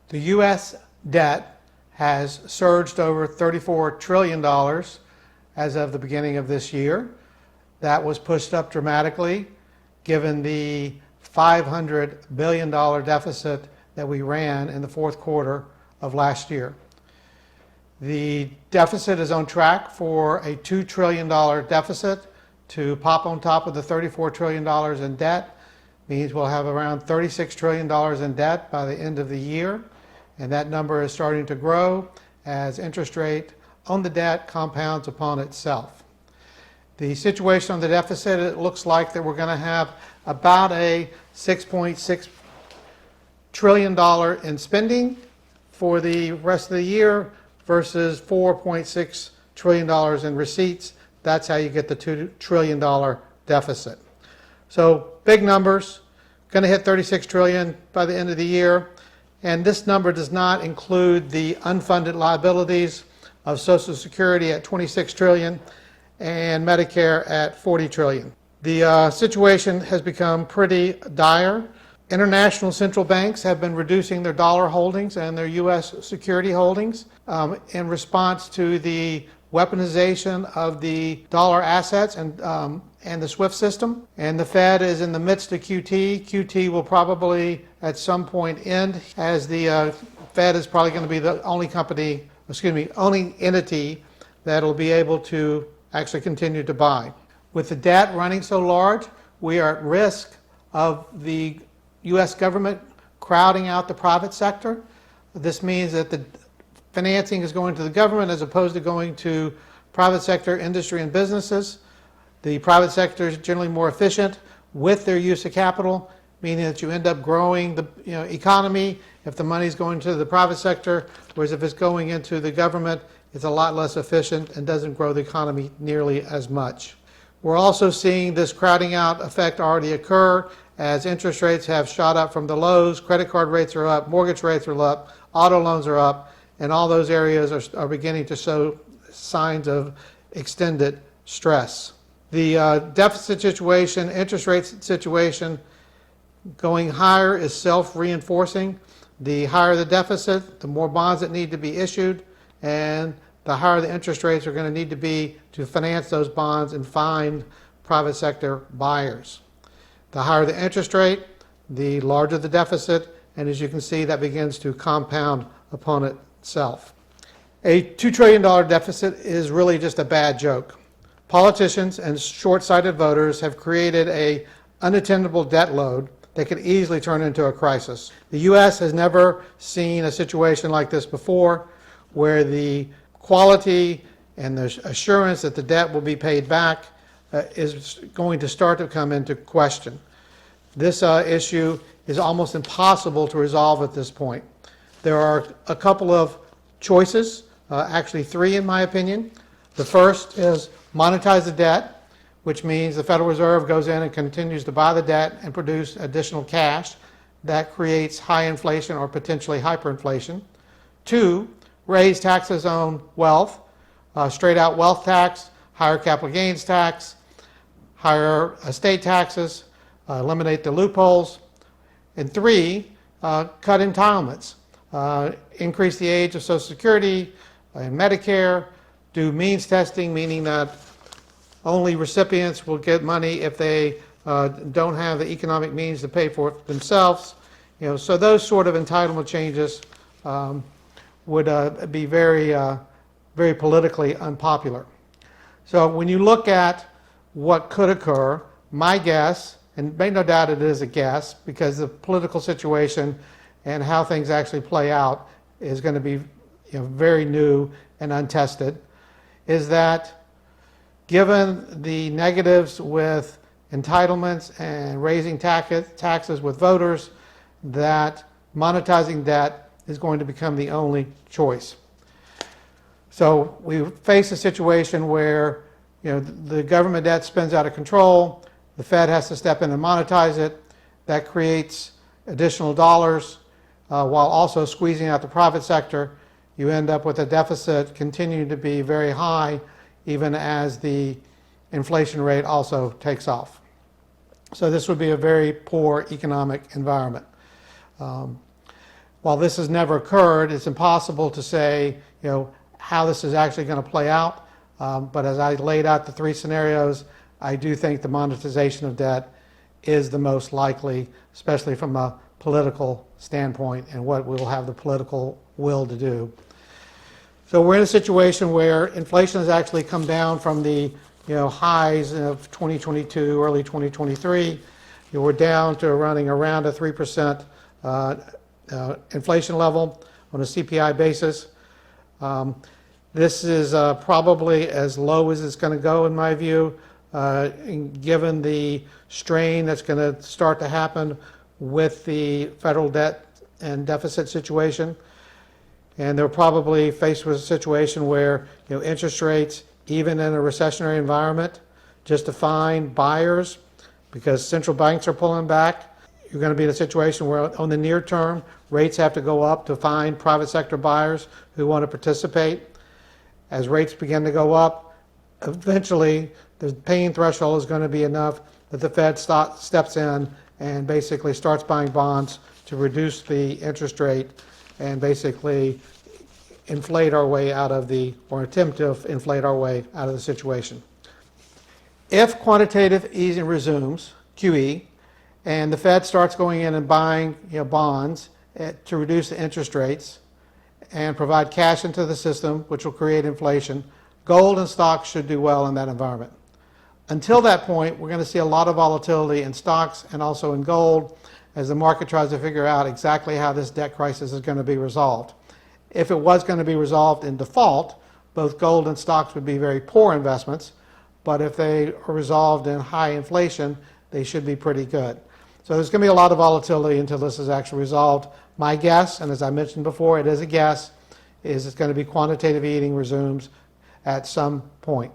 The U.S. debt has surged over $34 trillion as of the beginning of this year. That was pushed up dramatically given the $500 billion deficit that we ran in the fourth quarter of last year. The deficit is on track for a $2 trillion deficit to pop on top of the $34 trillion in debt. Means we'll have around $36 trillion in debt by the end of the year. And that number is starting to grow as interest rate on the debt compounds upon itself. The situation on the deficit, it looks like that we're going to have about a $6.6 trillion in spending for the rest of the year versus $4.6 trillion in receipts. That's how you get the $2 trillion deficit. So big numbers, going to hit $36 trillion by the end of the year. And this number does not include the unfunded liabilities of Social Security at $26 trillion and Medicare at $40 trillion. The situation has become pretty dire. International central banks have been reducing their dollar holdings and their U.S. security holdings in response to the weaponization of the dollar assets and the SWIFT system. And the Fed is in the midst of QT. QT will probably at some point end, as the Fed is probably going to be the only only entity that will be able to actually continue to buy. With the debt running so large, we are at risk of the U.S. government crowding out the private sector. This means that the financing is going to the government as opposed to going to private sector, industry, and businesses. The private sector is generally more efficient with their use of capital, meaning that you end up growing the economy if the money is going to the private sector, whereas if it's going into the government, it's a lot less efficient and doesn't grow the economy nearly as much. We're also seeing this crowding out effect already occur as interest rates have shot up from the lows, credit card rates are up, mortgage rates are up, auto loans are up, and all those areas are beginning to show signs of extended stress. The deficit situation, interest rate situation, going higher is self-reinforcing. The higher the deficit, the more bonds that need to be issued, and the higher the interest rates are going to need to be to finance those bonds and find private sector buyers. The higher the interest rate, the larger the deficit, and as you can see, that begins to compound upon itself. A $2 trillion deficit is really just a bad joke. Politicians and short-sighted voters have created an unattainable debt load that could easily turn into a crisis. The U.S. has never seen a situation like this before, where the quality and the assurance that the debt will be paid back is going to start to come into question. This issue is almost impossible to resolve at this point. There are a couple of choices, actually three in my opinion. The first is monetize the debt, which means the Federal Reserve goes in and continues to buy the debt and produce additional cash. That creates high inflation or potentially hyperinflation. Two, raise taxes on wealth, straight out wealth tax, higher capital gains tax, higher estate taxes, eliminate the loopholes. And three, cut entitlements, increase the age of Social Security and Medicare, do means testing, meaning that only recipients will get money if they don't have the economic means to pay for it themselves. So those sort of entitlement changes would be very, very politically unpopular. So when you look at what could occur, my guess, and make no doubt it is a guess, because the political situation and how things actually play out is going to be very new and untested, is that given the negatives with entitlements and raising taxes with voters, that monetizing debt is going to become the only choice. So we face a situation where the government debt spins out of control, the Fed has to step in and monetize it. That creates additional dollars while also squeezing out the private sector. You end up with a deficit continuing to be very high even as the inflation rate also takes off. So this would be a very poor economic environment. While this has never occurred, it's impossible to say, how this is actually going to play out. But as I laid out the three scenarios, I do think the monetization of debt is the most likely, especially from a political standpoint and what we will have the political will to do. So we're in a situation where inflation has actually come down from the highs of 2022, early 2023. We're down to running around a 3% inflation level on a CPI basis. This is probably as low as it's going to go in my view, given the strain that's going to start to happen with the federal debt and deficit situation. And they're probably faced with a situation where interest rates, even in a recessionary environment, just to find buyers, because central banks are pulling back, you're going to be in a situation where on the near term, rates have to go up to find private sector buyers who want to participate. As rates begin to go up, eventually the paying threshold is going to be enough that the Fed steps in and basically starts buying bonds to reduce the interest rate and basically inflate our way out of or attempt to inflate our way out of the situation. If quantitative easing resumes, QE, and the Fed starts going in and buying bonds to reduce the interest rates and provide cash into the system, which will create inflation, gold and stocks should do well in that environment. Until that point, we're going to see a lot of volatility in stocks and also in gold as the market tries to figure out exactly how this debt crisis is going to be resolved. If it was going to be resolved in default, both gold and stocks would be very poor investments, but if they are resolved in high inflation, they should be pretty good. So there's going to be a lot of volatility until this is actually resolved. My guess, and as I mentioned before, it is a guess, is it's going to be quantitative easing resumes at some point.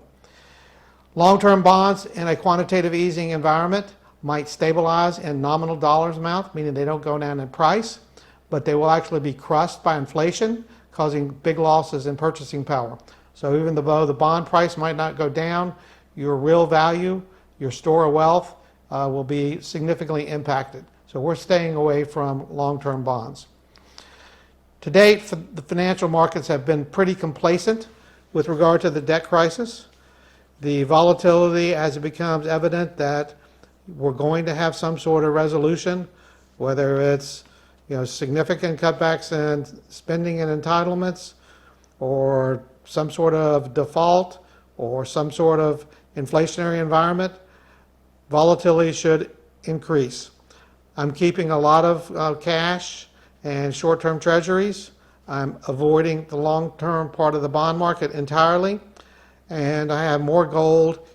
Long-term bonds in a quantitative easing environment might stabilize in nominal dollars amount, meaning they don't go down in price, but they will actually be crushed by inflation, causing big losses in purchasing power. So even though the bond price might not go down, your real value, your store of wealth, will be significantly impacted. So we're staying away from long-term bonds. To date, the financial markets have been pretty complacent with regard to the debt crisis. The volatility, as it becomes evident that we're going to have some sort of resolution, whether it's significant cutbacks in spending and entitlements, or some sort of default, or some sort of inflationary environment, volatility should increase. I'm keeping a lot of cash and short-term treasuries. I'm avoiding the long-term part of the bond market entirely, and I have more gold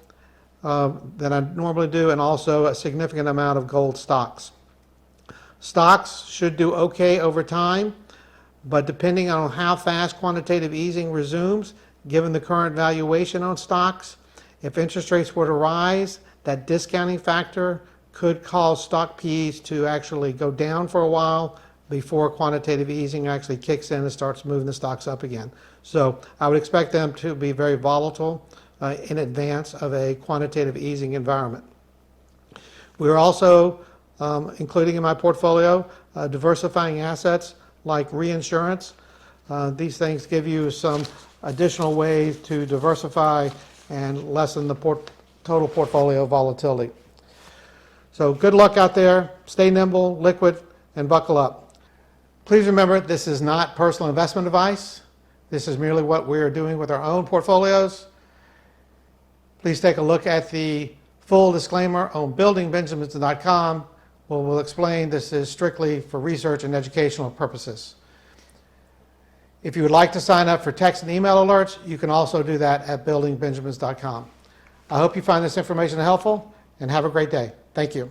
than I normally do, and also a significant amount of gold stocks. Stocks should do okay over time, but depending on how fast quantitative easing resumes, given the current valuation on stocks, if interest rates were to rise, that discounting factor could cause stock P's to actually go down for a while before quantitative easing actually kicks in and starts moving the stocks up again. So I would expect them to be very volatile in advance of a quantitative easing environment. We're also including in my portfolio diversifying assets like reinsurance. These things give you some additional ways to diversify and lessen the total portfolio volatility. So good luck out there. Stay nimble, liquid, and buckle up. Please remember, this is not personal investment advice. This is merely what we're doing with our own portfolios. Please take a look at the full disclaimer on buildingbenjamins.com, where we'll explain this is strictly for research and educational purposes. If you would like to sign up for text and email alerts, you can also do that at buildingbenjamins.com. I hope you find this information helpful, and have a great day. Thank you.